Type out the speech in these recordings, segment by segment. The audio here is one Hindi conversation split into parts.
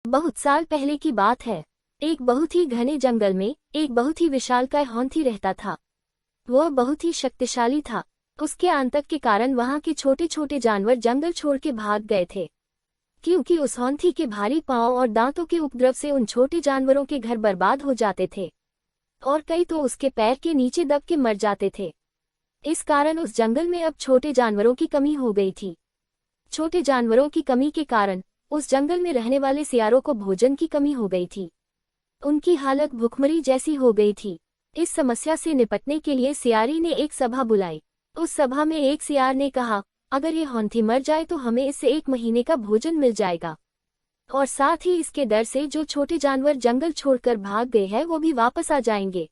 बहुत साल पहले की बात है। एक बहुत ही घने जंगल में एक बहुत ही विशालकाय हाथी रहता था। वह बहुत ही शक्तिशाली था। उसके आतंक के कारण वहां के छोटे छोटे जानवर जंगल छोड़ के भाग गए थे, क्योंकि उस हाथी के भारी पांव और दांतों के उपद्रव से उन छोटे जानवरों के घर बर्बाद हो जाते थे और कई तो उसके पैर के नीचे दब के मर जाते थे। इस कारण उस जंगल में अब छोटे जानवरों की कमी हो गई थी। छोटे जानवरों की कमी के कारण उस जंगल में रहने वाले सियारों को भोजन की कमी हो गई थी। उनकी हालत भुखमरी जैसी हो गई थी। इस समस्या से निपटने के लिए सियारी ने एक सभा बुलाई। उस सभा में एक सियार ने कहा, अगर ये हाथी मर जाए तो हमें इससे 1 महीने का भोजन मिल जाएगा और साथ ही इसके डर से जो छोटे जानवर जंगल छोड़कर भाग गए हैं वो भी वापस आ जाएंगे।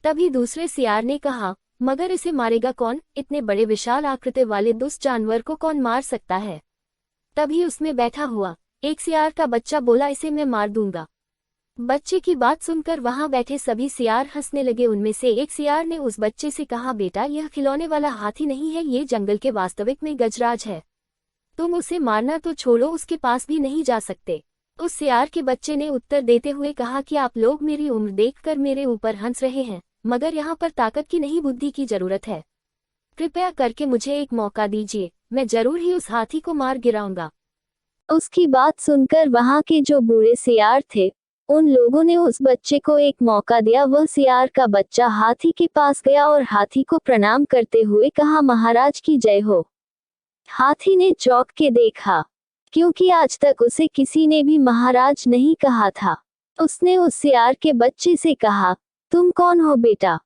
तभी दूसरे सियार ने कहा, मगर इसे मारेगा कौन? इतने बड़े विशाल आकृति वाले दुष्ट जानवर को कौन मार सकता है? तभी उसमें बैठा हुआ एक सियार का बच्चा बोला, इसे मैं मार दूंगा। बच्चे की बात सुनकर वहां बैठे सभी सियार हंसने लगे। उनमें से एक सियार ने उस बच्चे से कहा, बेटा यह खिलौने वाला हाथी नहीं है, ये जंगल के वास्तविक में गजराज है। तुम उसे मारना तो छोड़ो, उसके पास भी नहीं जा सकते। उस सियार के बच्चे ने उत्तर देते हुए कहा कि आप लोग मेरी उम्र देखकर मेरे ऊपर हंस रहे हैं, मगर यहाँ पर ताकत की नहीं बुद्धि की जरूरत है। कृपया करके मुझे एक मौका दीजिए, मैं जरूर ही उस हाथी को मार गिराऊंगा। उसकी बात सुनकर वहां के जो बूढ़े सियार थे उन लोगों ने उस बच्चे को एक मौका दिया। वह सियार का बच्चा हाथी के पास गया और हाथी को प्रणाम करते हुए कहा, महाराज की जय हो। हाथी ने चौंक के देखा, क्योंकि आज तक उसे किसी ने भी महाराज नहीं कहा था। उसने उस सियार के बच्चे से कहा, तुम कौन हो बेटा?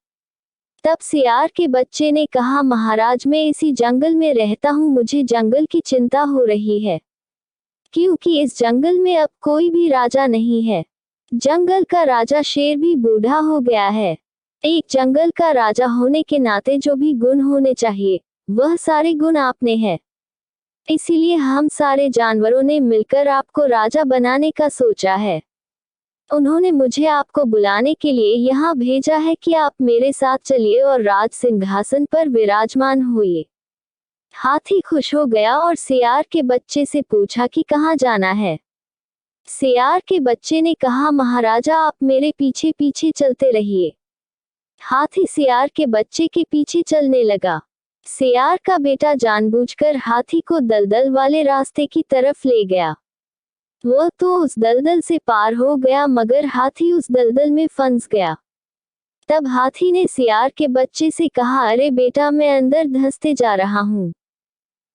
तब सियार के बच्चे ने कहा, महाराज मैं इसी जंगल में रहता हूँ, मुझे जंगल की चिंता हो रही है, क्योंकि इस जंगल में अब कोई भी राजा नहीं है। जंगल का राजा शेर भी बूढ़ा हो गया है। एक जंगल का राजा होने के नाते जो भी गुण होने चाहिए वह सारे गुण आप में है। इसीलिए हम सारे जानवरों ने मिलकर आपको राजा बनाने का सोचा है। उन्होंने मुझे आपको बुलाने के लिए यहाँ भेजा है कि आप मेरे साथ चलिए और राज सिंहासन पर विराजमान होइए। हाथी खुश हो गया और सियार के बच्चे से पूछा कि कहाँ जाना है। सियार के बच्चे ने कहा, महाराजा आप मेरे पीछे पीछे चलते रहिए। हाथी सियार के बच्चे के पीछे चलने लगा। सियार का बेटा जानबूझकर हाथी को दलदल वाले रास्ते की तरफ ले गया। वह तो उस दलदल से पार हो गया, मगर हाथी उस दलदल में फंस गया। तब हाथी ने सियार के बच्चे से कहा, अरे बेटा मैं अंदर धंसते जा रहा हूँ,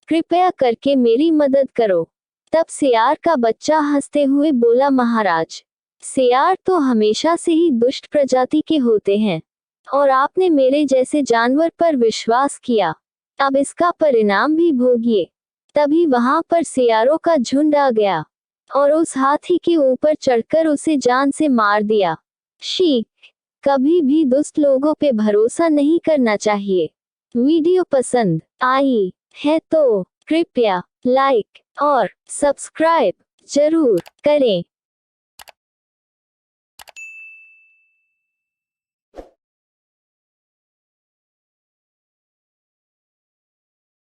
कृपया करके मेरी मदद करो। तब सियार का बच्चा हंसते हुए बोला, महाराज सियार तो हमेशा से ही दुष्ट प्रजाति के होते हैं और आपने मेरे जैसे जानवर पर विश्वास किया, अब इसका परिणाम भी भोगिए। तभी वहां पर सियारों का झुंड आ गया और उस हाथी के ऊपर चढ़कर उसे जान से मार दिया। शीख, कभी भी दुष्ट लोगों पे भरोसा नहीं करना चाहिए। वीडियो पसंद आई है तो कृपया लाइक और सब्सक्राइब जरूर करें।